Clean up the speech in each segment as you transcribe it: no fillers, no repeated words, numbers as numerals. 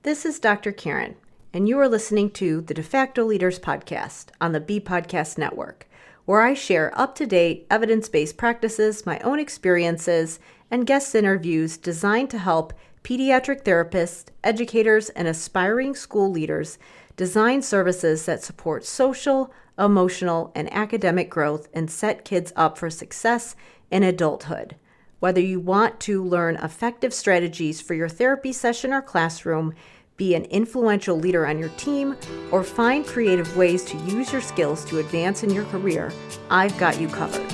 This is Dr. Karen, and you are listening to the De Facto Leaders Podcast on the B Podcast Network, where I share up-to-date, evidence-based practices, my own experiences, and guest interviews designed to help pediatric therapists, educators, and aspiring school leaders design services that support social, emotional, and academic growth and set kids up for success in adulthood. Whether you want to learn effective strategies for your therapy session or classroom, be an influential leader on your team, or find creative ways to use your skills to advance in your career, I've got you covered.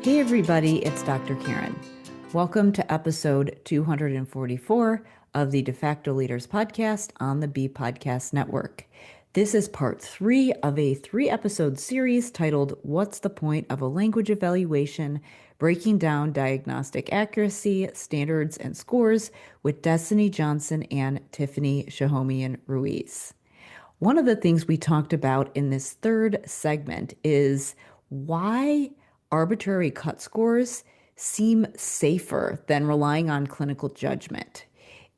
Hey everybody, it's Dr. Karen. Welcome to episode 244 of the De Facto Leaders Podcast on the B Podcast Network. This is part 3 of a 3-episode series titled What's the Point of a Language Evaluation? Breaking Down Diagnostic Accuracy, Standards, and Scores with Destiny Johnson and Tiffany Shahoumian-Ruiz. One of the things we talked about in this third segment is why arbitrary cut scores seem safer than relying on clinical judgment.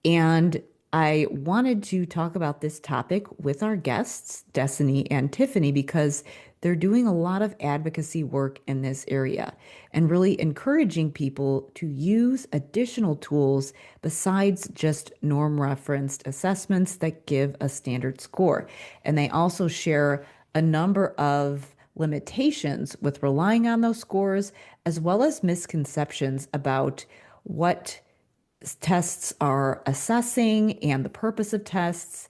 And I wanted to talk about this topic with our guests, Destiny and Tiffany, because they're doing a lot of advocacy work in this area and really encouraging people to use additional tools besides just norm-referenced assessments that give a standard score. And they also share a number of limitations with relying on those scores, as well as misconceptions about what tests are assessing and the purpose of tests,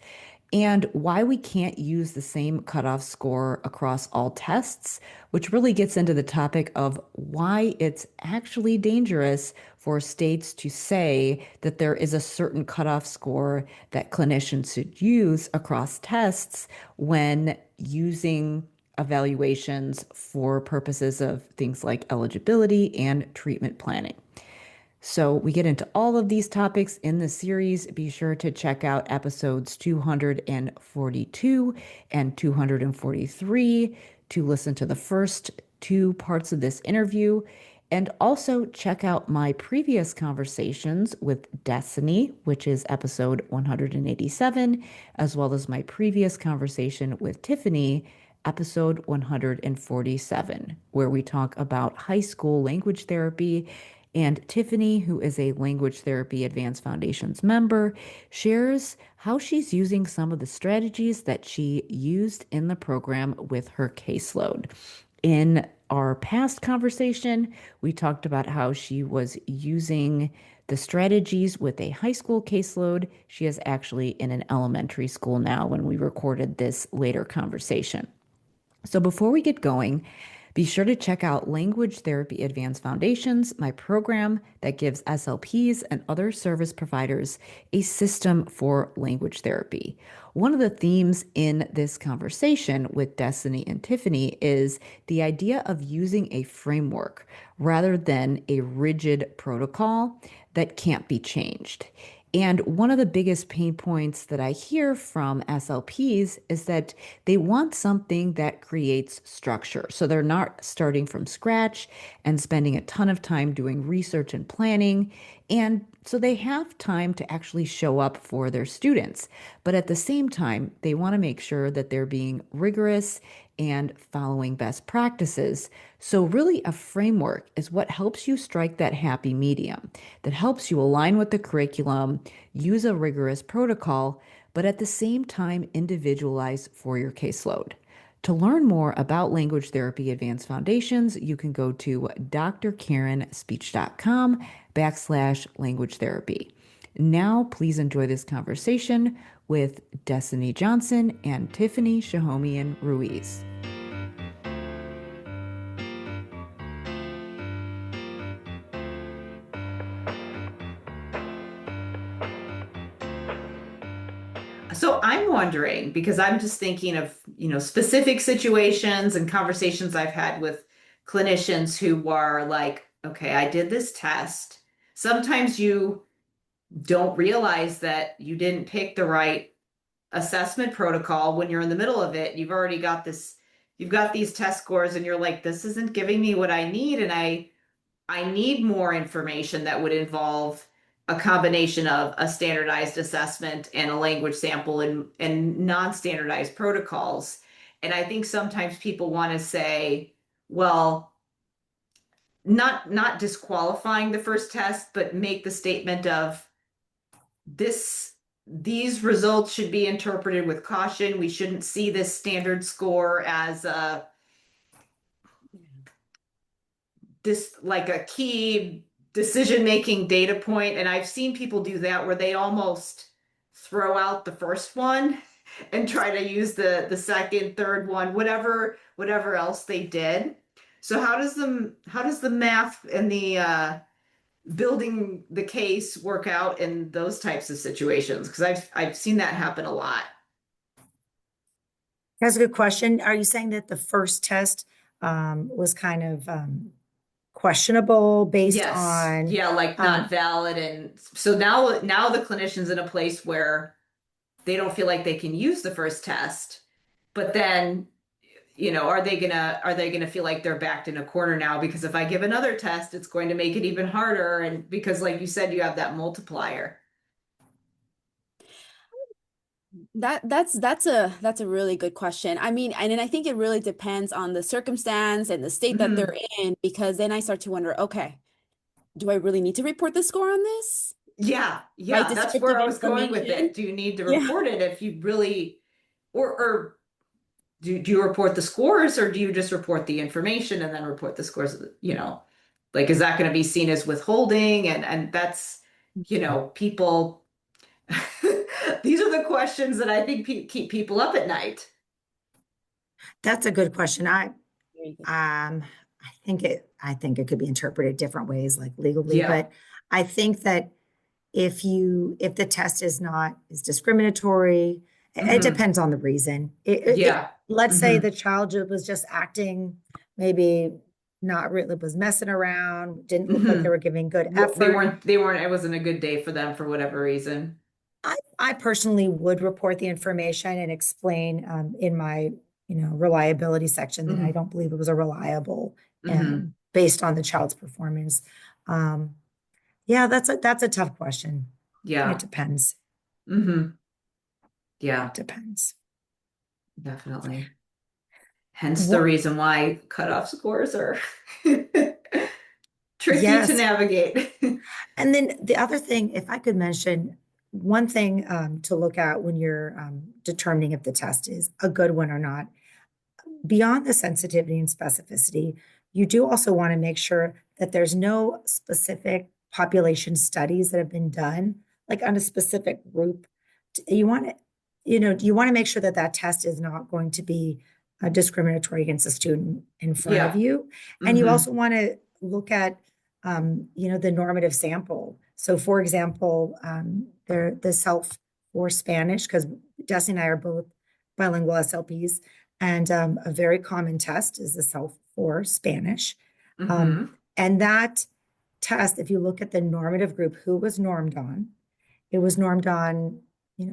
and why we can't use the same cutoff score across all tests, which really gets into the topic of why it's actually dangerous for states to say that there is a certain cutoff score that clinicians should use across tests when using evaluations for purposes of things like eligibility and treatment planning. So we get into all of these topics in the series. Be sure to check out episodes 242 and 243 to listen to the first 2 parts of this interview. And also check out my previous conversations with Destiny, which is episode 187, as well as my previous conversation with Tiffany, episode 147, where we talk about high school language therapy. And Tiffany, who is a Language Therapy Advanced Foundations member, shares how she's using some of the strategies that she used in the program with her caseload. In our past conversation, we talked about how she was using the strategies with a high school caseload. She is actually in an elementary school now when we recorded this later conversation. So before we get going, be sure to check out Language Therapy Advanced Foundations, my program that gives SLPs and other service providers a system for language therapy. One of the themes in this conversation with Destiny and Tiffany is the idea of using a framework rather than a rigid protocol that can't be changed. And one of the biggest pain points that I hear from SLPs is that they want something that creates structure. So they're not starting from scratch and spending a ton of time doing research and planning. And so they have time to actually show up for their students. But at the same time, they want to make sure that they're being rigorous and following best practices. So really a framework is what helps you strike that happy medium, that helps you align with the curriculum, use a rigorous protocol, but at the same time individualize for your caseload. To learn more about Language Therapy Advanced Foundations, you can go to drkarenspeech.com/language therapy. Now, please enjoy this conversation with Destiny Johnson and Tiffany Shahoumian-Ruiz. So I'm wondering, because I'm just thinking of, specific situations and conversations I've had with clinicians who are like, okay, I did this test. Sometimes you don't realize that you didn't pick the right assessment protocol, when you're in the middle of it, you've got these test scores and you're like, this isn't giving me what I need. And I need more information that would involve a combination of a standardized assessment and a language sample and non-standardized protocols. And I think sometimes people want to say, well, not disqualifying the first test, but make the statement of this these results should be interpreted with caution. We shouldn't see this standard score as like a key decision-making data point. And I've seen people do that where they almost throw out the first one and try to use the second, third one, whatever else they did. So how does the math and the building the case work out in those types of situations? Because I've seen that happen a lot. That's a good question. Are you saying that the first test was kind of questionable based Yes. on Yeah, like not valid. And so now the clinician's in a place where they don't feel like they can use the first test, but then, are they gonna feel like they're backed in a corner now? Because if I give another test, it's going to make it even harder. And because like you said, you have that multiplier. That's a really good question. I mean, and then I think it really depends on the circumstance and the state that they're Mhm. in, because then I start to wonder, okay, do I really need to report the score on this? Yeah, Right? yeah, that's Descriptive where I was going with information. it. Do you need to Yeah. report it if you really, or do you report the scores or do you just report the information and then report the scores, like is that going to be seen as withholding? And that's, people, these are the questions that I think keep people up at night. That's a good question. Very good. I think it could be interpreted different ways, like legally, Yeah. but I think that if the test is discriminatory, it Hmm. depends on the reason. Yeah. Let's say Hmm. the child was just acting, maybe not really, was messing around, didn't look like Hmm. they were giving good They effort. weren't, it wasn't a good day for them for whatever reason. I personally would report the information and explain in my, reliability section that I Hmm. don't believe it was a reliable Hmm. based on the child's performance. Um, yeah, that's a tough question. It Yeah. depends. Hmm. It Yeah, depends. definitely. Hence the What? reason why cutoff scores are tricky to Yes. navigate. And then the other thing, if I could mention one thing to look at when you're determining if the test is a good one or not, beyond the sensitivity and specificity, you do also want to make sure that there's no specific population studies that have been done, like on a specific group. You want to, you want to make sure that that test is not going to be discriminatory against a student in front of Yeah. you. And you Hmm. also want to look at, the normative sample. So, for example, the self for Spanish, because Destiny and I are both bilingual SLPs, and a very common test is the self for Spanish. Hmm. And that test, if you look at the normative group, who was normed on, it was normed on,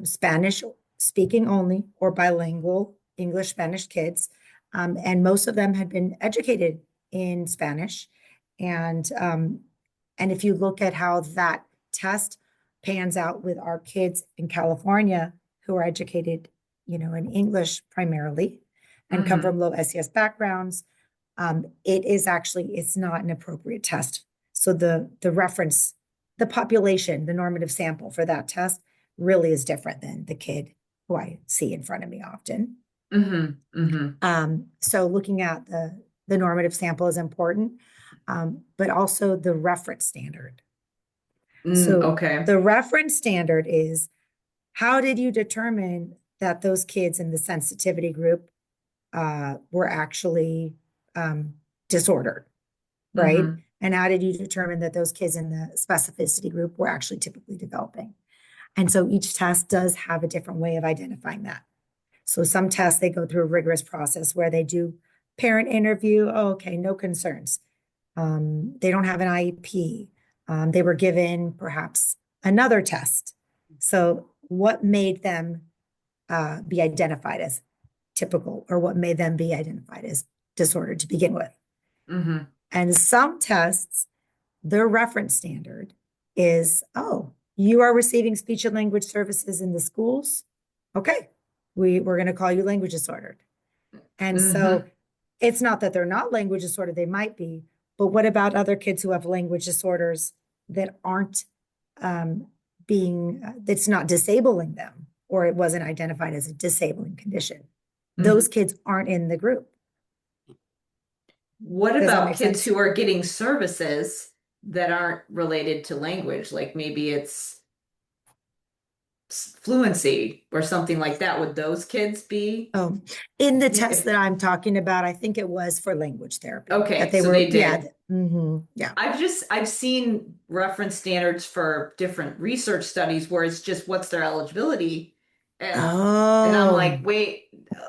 Spanish speaking only or bilingual English Spanish kids. And most of them had been educated in Spanish. And if you look at how that test pans out with our kids in California who are educated, in English primarily and come Hmm. from low SES backgrounds, it's not an appropriate test. So the reference, the population, the normative sample for that test really is different than the kid who I see in front of me often. Hmm. Hmm. So looking at the normative sample is important, but also the reference standard. So Okay. the reference standard is, how did you determine that those kids in the sensitivity group were actually disordered, right? Hmm. And how did you determine that those kids in the specificity group were actually typically developing? And so each test does have a different way of identifying that. So some tests, they go through a rigorous process where they do parent interview. Oh, okay, no concerns. They don't have an IEP. They were given perhaps another test. So what made them be identified as typical or what made them be identified as disordered to begin with. Mm-hmm. And some tests, their reference standard is, oh, you are receiving speech and language services in the schools. Okay, we're going to call you language disordered. And so Mm-hmm. it's not that they're not language disordered, they might be, but what about other kids who have language disorders that aren't that's not disabling them, or it wasn't identified as a disabling condition? Mm-hmm. Those kids aren't in the group. What Does that about make kids sense? who are getting services that aren't related to language? Like maybe it's fluency or something like that. Would those kids be? Oh, in the Yeah, test if that I'm talking about, I think it was for language therapy that okay, they so were, they yeah, did. yeah. I've seen reference standards for different research studies where it's just what's their eligibility. And I'm Oh, like, wait,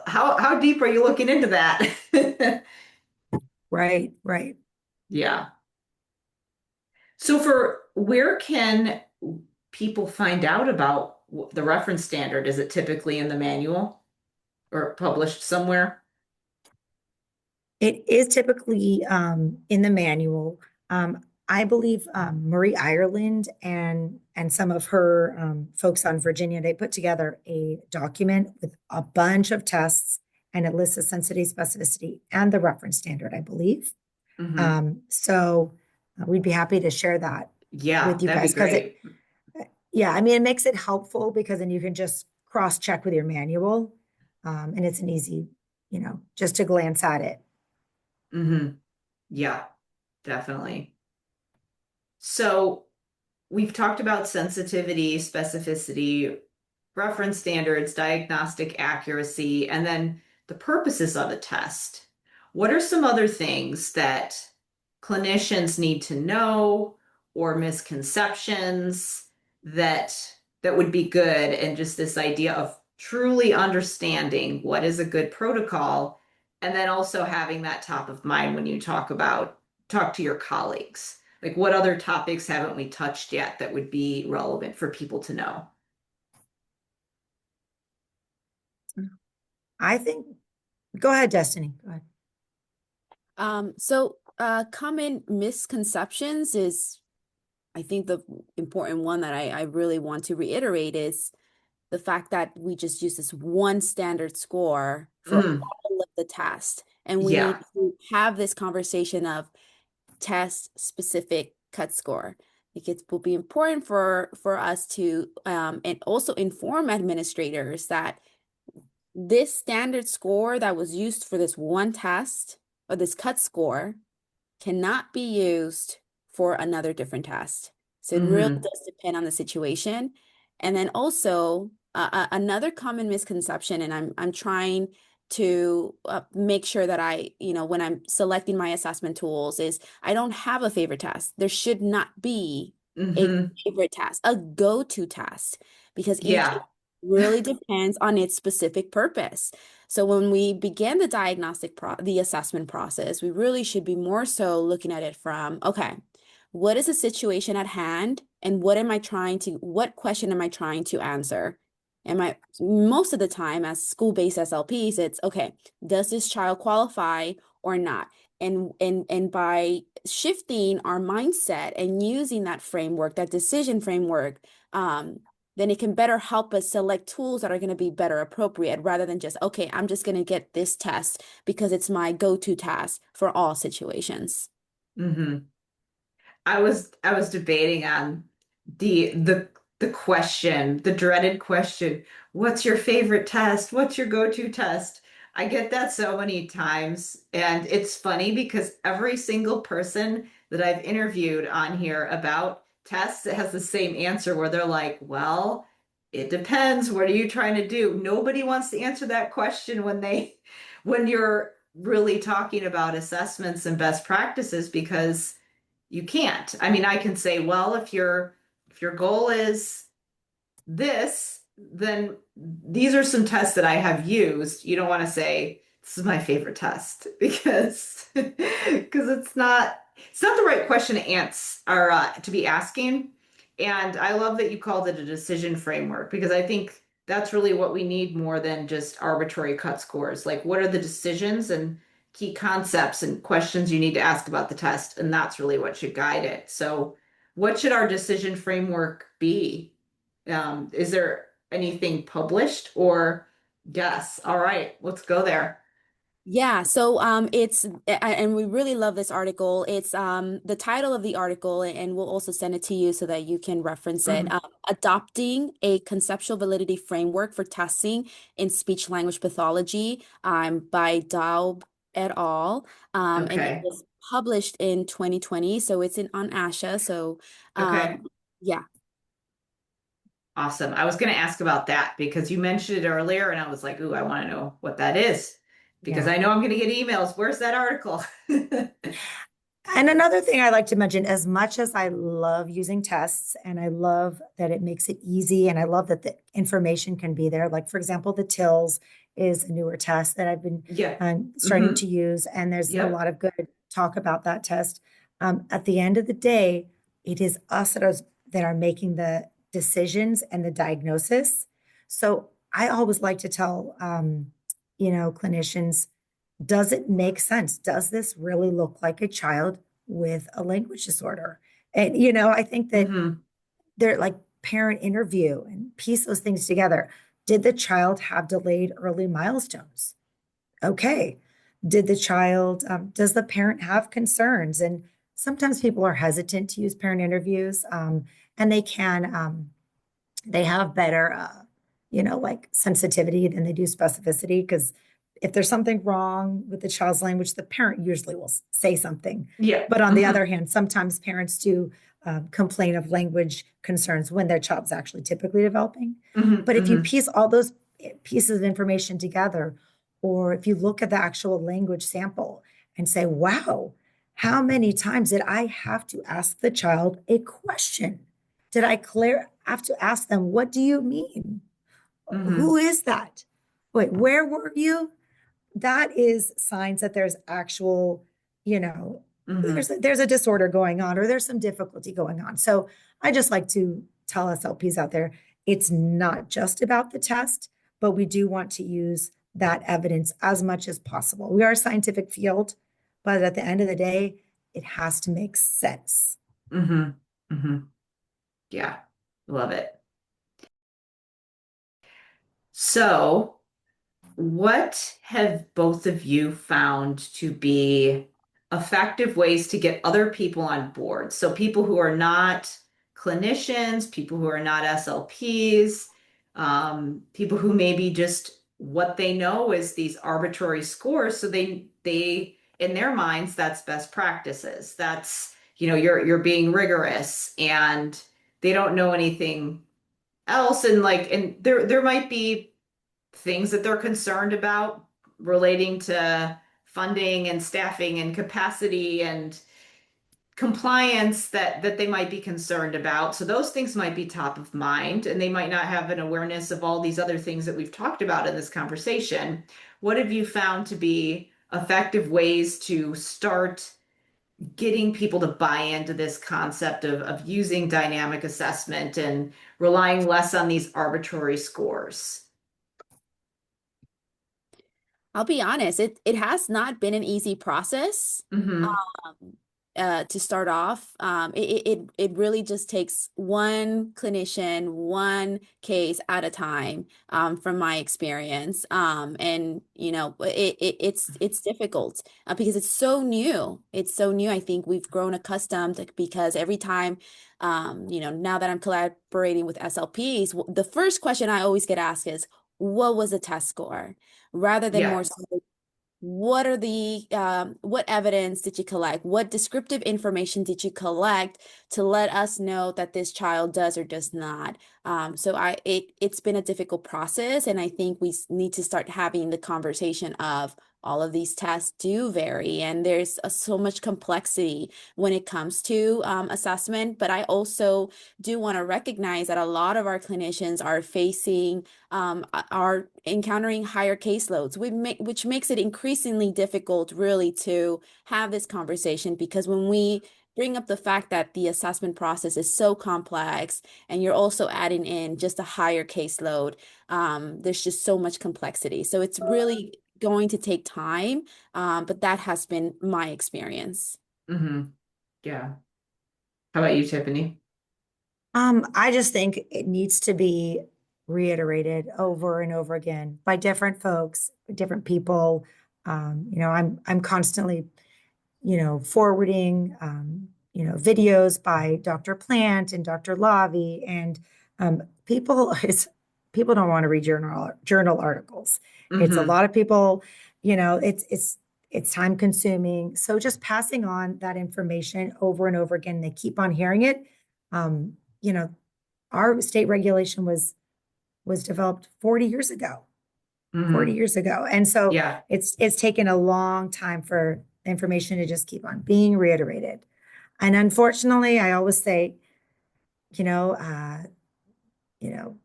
how deep are you looking into that? right, right. Yeah. So for where can people find out about the reference standard? Is it typically in the manual or published somewhere? It is typically in the manual. I believe Marie Ireland and some of her folks on Virginia, they put together a document with a bunch of tests, and it lists the sensitivity, specificity, and the reference standard, I believe. Hmm. So we'd be happy to share that Yeah, with you that'd be guys because great. yeah, I mean, it makes it helpful because then you can just cross check with your manual, and it's an easy, just to glance at it. Hmm. Yeah, definitely. So we've talked about sensitivity, specificity, reference standards, diagnostic accuracy, and then the purposes of a test. What are some other things that clinicians need to know or misconceptions that would be good, and just this idea of truly understanding what is a good protocol and then also having that top of mind when you talk to your colleagues. Like what other topics haven't we touched yet that would be relevant for people to know? I think, go ahead, Destiny. Go ahead. Common misconceptions is, I think, the important one that I really want to reiterate is the fact that we just use this one standard score for Mm, all of the tests. And we need yeah. to have this conversation of test specific cut score. I think it will be important for us to and also inform administrators that this standard score that was used for this one test or this cut score cannot be used for another different test. So it really Hmm. does depend on the situation. And then also another common misconception, and I'm trying to make sure that when I'm selecting my assessment tools, is I don't have a favorite test. There should not be a Hmm. favorite test, a go-to test, because each Yeah. really depends on its specific purpose. So when we begin the assessment process, we really should be more so looking at it from, okay, what is the situation at hand and what question am I trying to answer? Most of the time as school-based SLPs, it's okay, does this child qualify or not? And by shifting our mindset and using that framework, that decision framework, then it can better help us select tools that are going to be better appropriate rather than just, okay, I'm just going to get this test because it's my go-to task for all situations. Hmm. I was debating on the question, the dreaded question, what's your favorite test? What's your go-to test? I get that so many times, and it's funny because every single person that I've interviewed on here about tests has the same answer where they're like, well, it depends. What are you trying to do? Nobody wants to answer that question when you're really talking about assessments and best practices because you can't. I mean, I can say, well, if your goal is this, then these are some tests that I have used. You don't want to say this is my favorite test because because it's not the right question to answer or to be asking. And I love that you called it a decision framework because I think that's really what we need more than just arbitrary cut scores. Like, what are the decisions and key concepts and questions you need to ask about the test? And that's really what should guide it. So, what should our decision framework be? Is there anything published or yes? All right, let's go there. Yeah, so and we really love this article. It's the title of the article, and we'll also send it to you so that you can reference it. Mhm. Adopting a conceptual validity framework for testing in speech language pathology, by Daub et al. And it Okay. was published in 2020, so it's in on ASHA. So Okay. yeah. Awesome. I was going to ask about that because you mentioned it earlier and I was like, ooh, I want to know what that is because Yeah. I know I'm going to get emails. Where's that article? And another thing I like to mention, as much as I love using tests and I love that it makes it easy and I love that the information can be there. Like, for example, the TILS is a newer test that I've been Yeah. starting Hmm. to use, and there's a Yep. lot of good talk about that test. At the end of the day, it is us that are making the decisions and the diagnosis. So I always like to tell, clinicians, does it make sense? Does this really look like a child with a language disorder? And, I think that Hmm. they're like parent interview and piece those things together. Did the child have delayed early milestones? Okay. Does the parent have concerns? And sometimes people are hesitant to use parent interviews, and they have better, like sensitivity than they do specificity. Because if there's something wrong with the child's language, the parent usually will say something. Yeah. But on the Hmm. other hand, sometimes parents do complain of language concerns when their child's actually typically developing. Hmm. But if you Hmm. piece all those pieces of information together, or if you look at the actual language sample and say, wow, how many times did I have to ask the child a question? Did I have to ask them, what do you mean? Who Hmm. is that? Wait, where were you? That is signs that there's actual, you know, Hmm. there's a disorder going on or there's some difficulty going on. So I just like to tell SLPs out there, it's not just about the test, but we do want to use that evidence as much as possible. We are a scientific field, but at the end of the day, it has to make sense. Hmm. Hmm. Yeah. Love it. So, what have both of you found to be effective ways to get other people on board? So, people who are not clinicians, people who are not SLPs, people who maybe just what they know is these arbitrary scores. So they in their minds, that's best practices. That's, you're being rigorous and they don't know anything else. And like, and there might be things that they're concerned about relating to funding and staffing and capacity and compliance that they might be concerned about. So those things might be top of mind, and they might not have an awareness of all these other things that we've talked about in this conversation. What have you found to be effective ways to start getting people to buy into this concept of using dynamic assessment and relying less on these arbitrary scores? I'll be honest, it has not been an easy process. Hmm. Um, to start off, it really just takes one clinician, one case at a time, from my experience. And it's difficult because it's so new. It's so new. I think we've grown accustomed because every time, now that I'm collaborating with SLPs, the first question I always get asked is, "What was the test score?" Rather than Yeah. more so, what evidence did you collect? What descriptive information did you collect to let us know that this child does or does not? It's been a difficult process, and I think need to start having the conversation of all of these tests do vary, and there's so much complexity when it comes to assessment. But I also do want to recognize that a lot of our clinicians are encountering higher caseloads, which makes it increasingly difficult really to have this conversation, because when we bring up the fact that the assessment process is so complex and you're also adding in just a higher caseload. There's just so much complexity. So it's really going to take time, but that has been my experience. Yeah. How about you, Tiffany? I just think it needs to be reiterated over and over again by different folks, different people. I'm constantly, forwarding, videos by Dr. Plant and Dr. Lavi, and people people don't want to read journal articles. It's a Mm-hmm. lot of people, it's time consuming. So just passing on that information over and over again, they keep on hearing it. Um, you know, our state regulation was developed 40 years ago. 40 Mm-hmm. years ago. And so Yeah. it's taken a long time for information to just keep on being reiterated. And unfortunately, I always say, you know, uh, you know,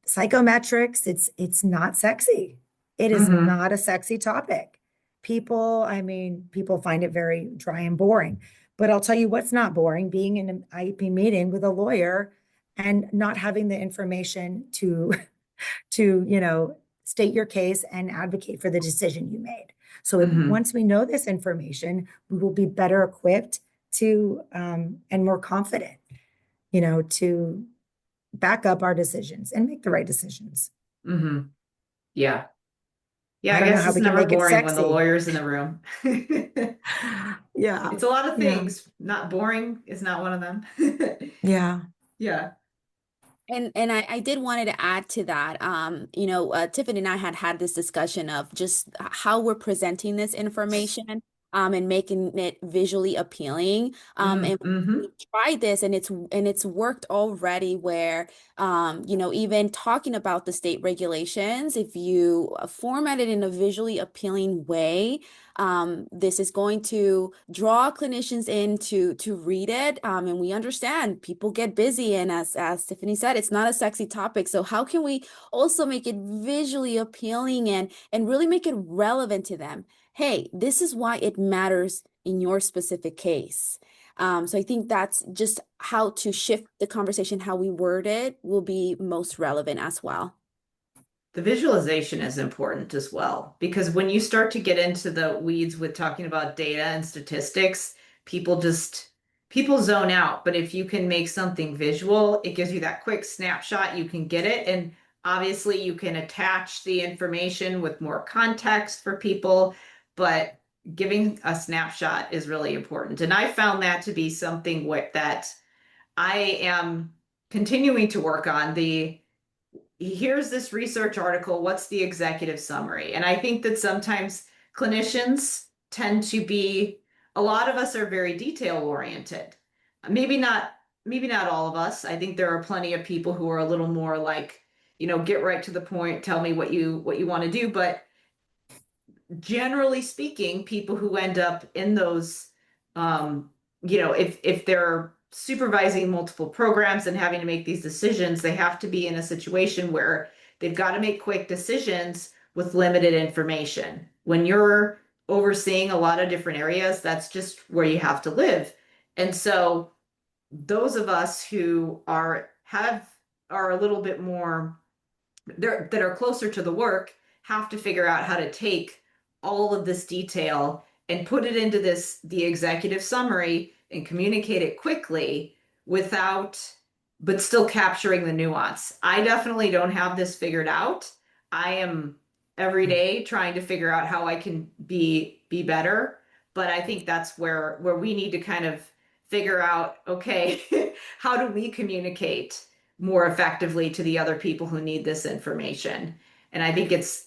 psychometrics, it's not sexy. It is Mm-hmm. not a sexy topic. People find it very dry and boring. But I'll tell you what's not boring, being in an IEP meeting with a lawyer and not having the information to state your case and advocate for the decision you made. So Mm-hmm. once we know this information, we will be better equipped to and more confident, to back up our decisions and make the right decisions. Mm-hmm. Yeah. Yeah, I I don't know guess how it's we can never make it boring when the sexy. lawyer's in the room. Yeah, It's a lot of yeah, things. Not boring is not one of them. yeah. Yeah. And I did wanted to add to that. Tiffany and I had this discussion of just how we're presenting this information, and making it visually appealing. And Mm-hmm. we tried this, and it's worked already. Where even talking about the state regulations, if you format it in a visually appealing way, this is going to draw clinicians in to read it. And we understand people get busy, and as Tiffany said, it's not a sexy topic. So how can we also make it visually appealing and really make it relevant to them? Hey, this is why it matters in your specific case. So I think that's just how to shift the conversation, how we word it will be most relevant as well. The visualization is important as well, because when you start to get into the weeds with talking about data and statistics, people just people zone out. But if you can make something visual, it gives you that quick snapshot, you can get it. And obviously you can attach the information with more context for people, but giving a snapshot is really important. And I found that to be something that I am continuing to work on. The Here's this research article, what's the executive summary? And I think that sometimes clinicians tend to be, a lot of us are very detail oriented. Maybe not, maybe not all of us. I think there are plenty of people who are a little more like, get right to the point, tell me what you want to do. But generally speaking, people who end up in those, if they're supervising multiple programs and having to make these decisions, they have to be in a situation where they've got to make quick decisions with limited information. When you're overseeing a lot of different areas, that's just where you have to live. And so those of us who are a little bit more that are closer to the work have to figure out how to take all of this detail and put it into the executive summary and communicate it quickly without but still capturing the nuance. I definitely don't have this figured out. I am every day trying to figure out how I can be better, but I think that's where we need to kind of figure out, okay, how do we communicate more effectively to the other people who need this information? And I think it's,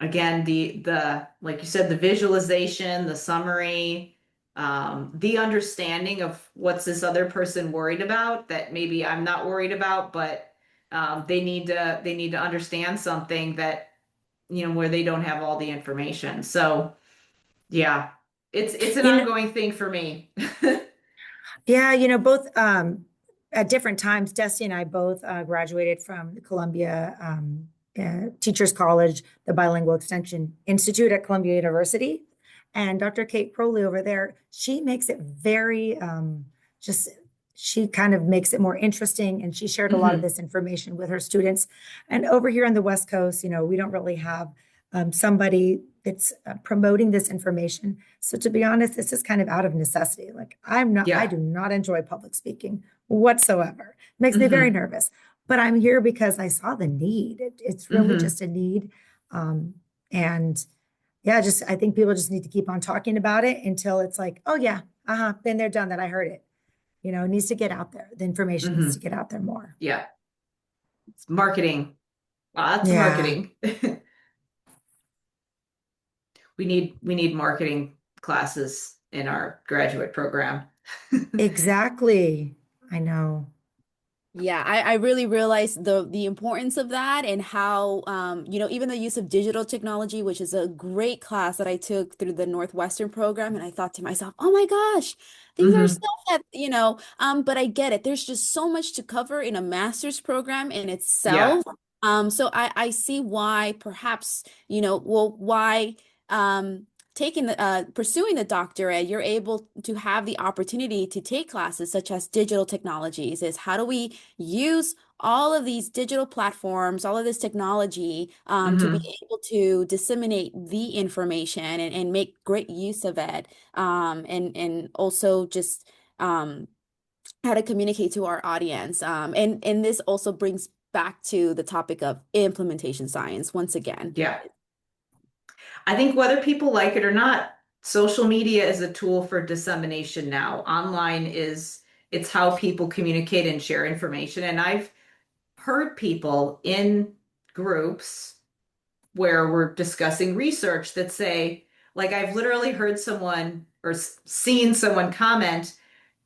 again, the like you said, the visualization, the summary, the understanding of what's this other person worried about that maybe I'm not worried about, but they need to understand something that, where they don't have all the information. So yeah, it's an You know, ongoing thing for me. yeah, both at different times, Dusty and I both graduated from the Columbia Teachers College, the Bilingual Extension Institute at Columbia University. And Dr. Kate Crowley over there, she makes it very just she kind of makes it more interesting, and she shared a lot of Mm-hmm. this information with her students. And over here on the West Coast, we don't really have somebody that's promoting this information. So to be honest, this is kind of out of necessity. Like I Yeah. do not enjoy public speaking whatsoever. It makes me very Mm-hmm. nervous. But I'm here because I saw the need. It's really Mm-hmm. just a need. And yeah, just I think people just need to keep on talking about it until it's like, oh yeah, been there, done that. I heard it. It needs to get out there. The information needs Mm-hmm. to get out there more. Yeah. It's marketing. Lots of Yeah, marketing. We need marketing classes in our graduate program. exactly. I know. Yeah, I really realized the importance of that and how even the use of digital technology, which is a great class that I took through the Northwestern program, and I thought to myself, oh my gosh, these are Mm-hmm. stuff that, but I get it. There's just so much to cover in a master's program in Yeah. itself. So I see why perhaps, why taking the pursuing the doctorate, you're able to have the opportunity to take classes such as digital technologies. Is how do we use all of these digital platforms, all of this technology, to be Mm-hmm. able to disseminate the information and make great use of it, and also just how to communicate to our audience. And this also brings back to the topic of implementation science once again. Yeah. I think whether people like it or not, social media is a tool for dissemination now. Online it's how people communicate and share information. And I've heard people in groups where we're discussing research that say, like, I've literally heard someone or seen someone comment,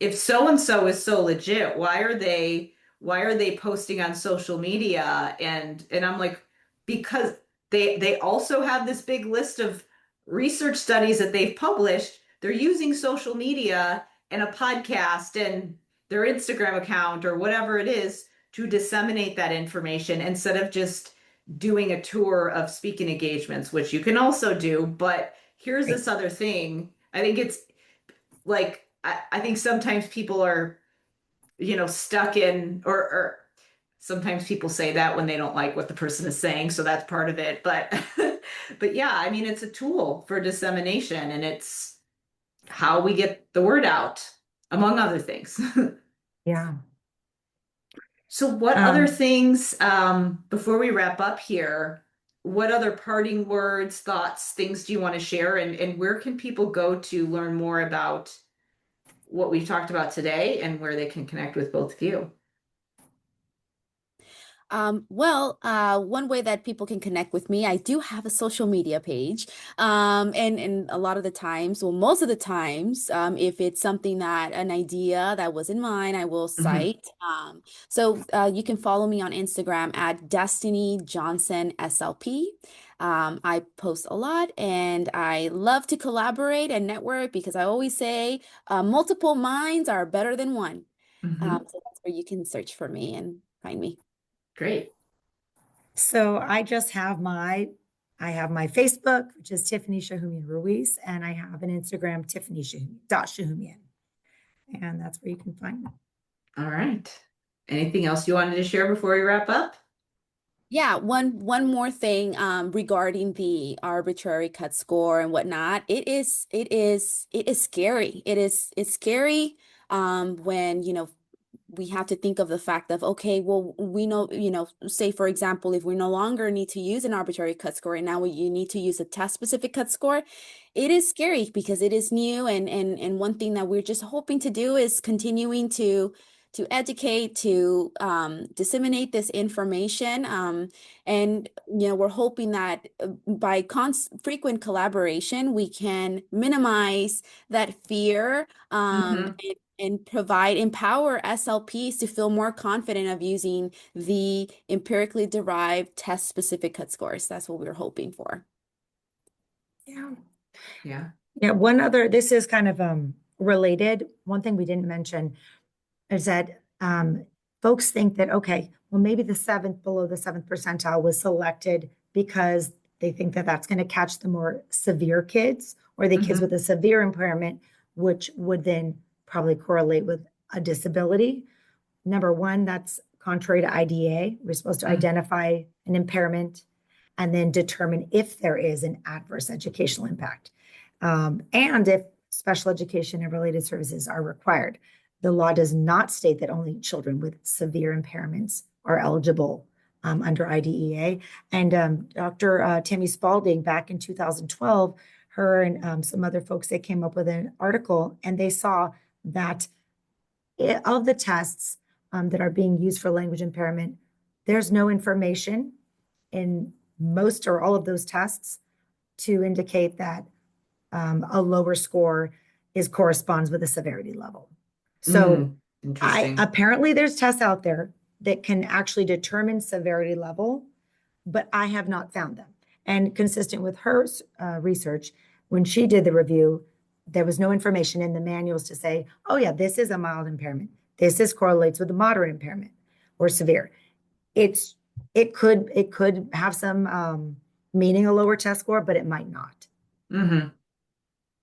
if so and so is so legit, why are they posting on social media? And I'm like, because they also have this big list of research studies that they've published. They're using social media and a podcast and their Instagram account or whatever it is to disseminate that information instead of just doing a tour of speaking engagements, which you can also do. But here's Right. this other thing. I think it's like I think sometimes people are, stuck in or sometimes people say that when they don't like what the person is saying, so that's part of it. But but yeah, I mean it's a tool for dissemination and it's how we get the word out, among other things. Yeah. So what other Um, things, before we wrap up here, what other parting words, thoughts, things do you want to share? And where can people go to learn more about what we've talked about today and where they can connect with both of you? One way that people can connect with me, I do have a social media page. And a lot of the times, well, most of the times, if it's something that an idea that was in mind, I will Hmm. cite. So you can follow me on Instagram at Destiny Johnson SLP. I post a lot and I love to collaborate and network because I always say multiple minds are better than one. Hmm. So that's where you can search for me and find me. Great. so I have my Facebook, which is Tiffany Shahoumian-Ruiz, and I have an Instagram, Tiffany Shahoumian. And that's where you can find me. All right. Anything else you wanted to share before we wrap up? Yeah, one more thing regarding the arbitrary cut score and whatnot. It is scary. It's scary when we have to think of the fact of, okay, well, we know, say for example, if we no longer need to use an arbitrary cut score and now you need to use a test specific cut score, it is scary because it is new and one thing that we're just hoping to do is continuing to educate, to disseminate this information. And we're hoping that by frequent collaboration, we can minimize that fear, Hmm. and empower SLPs to feel more confident of using the empirically derived test specific cut scores. That's what we're hoping for. Yeah. Yeah. Yeah. This is kind of related. One thing we didn't mention is that folks think that, okay, well, maybe the seventh below the seventh percentile was selected because They think that that's going to catch the more severe kids or the kids with a severe impairment, which would then probably correlate with a disability. Number one, that's contrary to IDEA. We're supposed to identify an impairment and then determine if there is an adverse educational impact. And if special education and related services are required. The law does not state that only children with severe impairments are eligible under IDEA. And Dr. Tammy Spalding, back in 2012, her and some other folks, they came up with an article, and they saw that of the tests that are being used for language impairment, there's no information in most or all of those tests to indicate that a lower score corresponds with a severity level. So apparently there's tests out there that can actually determine severity level, but I have not found them. And consistent with her research, when she did the review, there was no information in the manuals to say, oh yeah, this is a mild impairment. This correlates with a moderate impairment or severe. It could have some meaning, a lower test score, but it might not.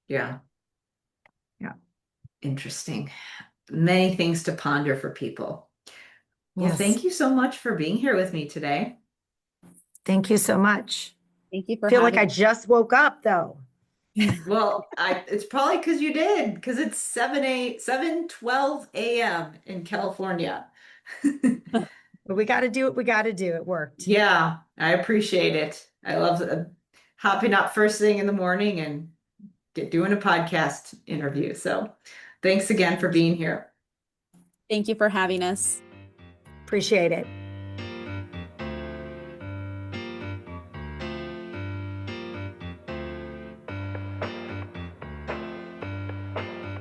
Yeah. Yeah. Interesting. Many things to ponder for people. Well, Yes. thank you so much for being here with me today. Thank you so much. Thank you for I feel like having I just woke up though. Well, it's probably because you did, because it's 7:12 a.m. in California. But we got to do it. We got to do it. It worked. Yeah, I appreciate it. I love hopping up first thing in the morning and doing a podcast interview. So thanks again for being here. Thank you for having us. Appreciate it.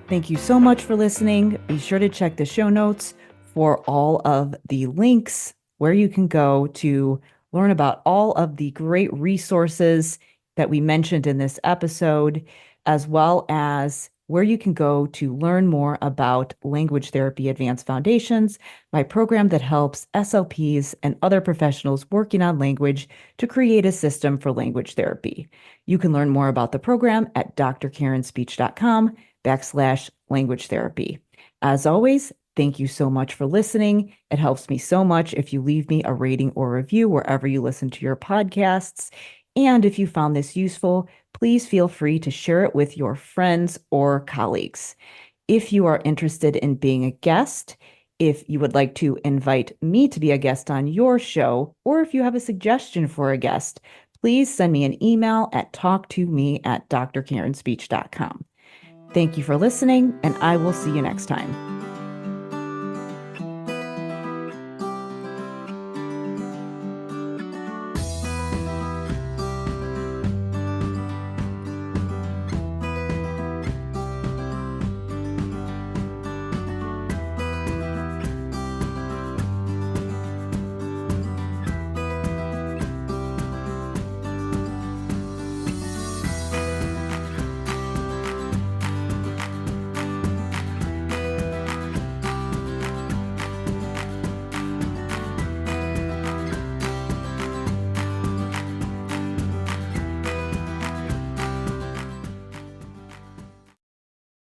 Thank you so much for listening. Be sure to check the show notes for all of the links where you can go to learn about all of the great resources that we mentioned in this episode, as well as where you can go to learn more about Language Therapy Advanced Foundations, my program that helps SLPs and other professionals working on language to create a system for language therapy. You can learn more about the program at drkarenspeech.com/language therapy. As always, thank you so much for listening. It helps me so much if you leave me a rating or review wherever you listen to your podcasts. And if you found this useful, please feel free to share it with your friends or colleagues. If you are interested in being a guest, if you would like to invite me to be a guest on your show, or if you have a suggestion for a guest, please send me an email at talktome@drkarenspeech.com. Thank you for listening, and I will see you next time.